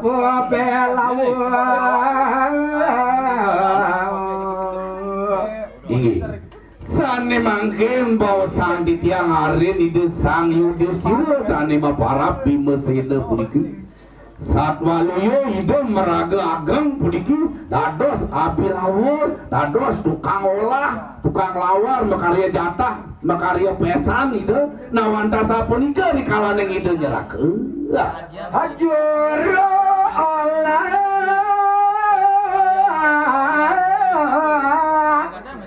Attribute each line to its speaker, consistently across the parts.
Speaker 1: apa belawan
Speaker 2: ini sane mangkin bawa sang di tiang hari itu sang Yudhistira sane maparap di mesin puliki saat waluyo hidup meraga ageng puliki dados api lawur dados tukang olah tukang lawar makarya jatah makarya pesan itu nawanta sapunika di kalaneng itu nyerake
Speaker 1: hajur olah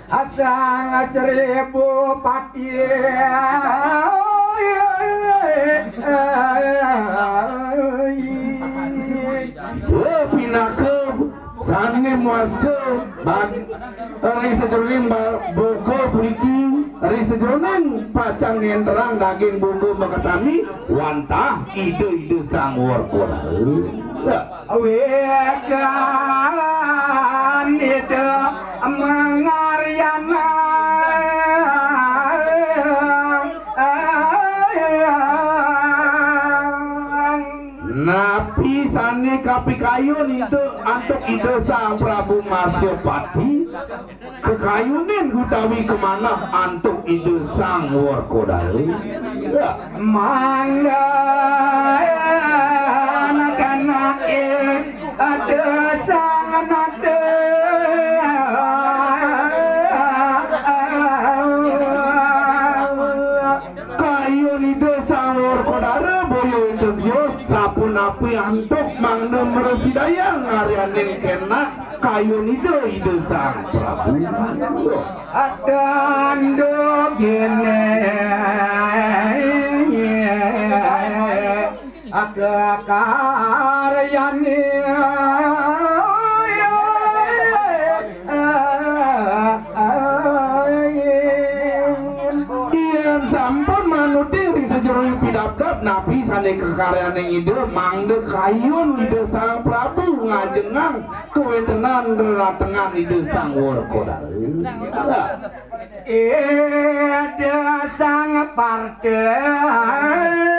Speaker 1: asang seribu pati
Speaker 2: pinake sane muaste bag ring sejroning bogo puliki ring sejroning pacang ngenterang daging bumbu makasami wantah ide sang warkona
Speaker 1: awekan itu mengaryana
Speaker 2: napi sane kapikayun itu antuk ide sang Prabu Masyapati kekayunin gutawi kemana antuk ide sang Warkodara
Speaker 1: mangga anak-anak ada sang anak
Speaker 2: kayun ide sang Warkodara boyo itu Dios sapun api antuk mangda meresidayang arianing kena kayun ide sang Prabu
Speaker 1: adando gene aga karyane
Speaker 2: yen sampun manuti ri sejroning pidabdab napi sane kekaryane ide mangda kayun ide sang Prabu ngajengang kewentenan reratengan ide sang Warkodara
Speaker 1: ada sang partai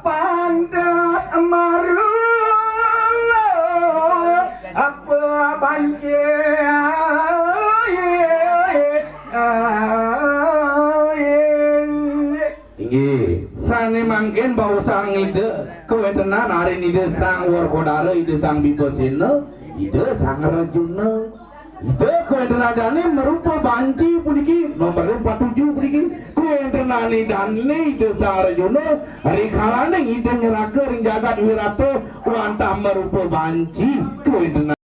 Speaker 1: pandas maru apa banci
Speaker 2: tinggi sane mangken bau sang ide kewentenan hari ide sang Warkodara ide sang Bibasena ide sang Rajuna ide kewentenanane merupa banci puniki nomor 47 puniki kewentenane dane ide sang Rajuna hari kalane ide nyerake ring jagat wirata wantah merupa banci kewentenan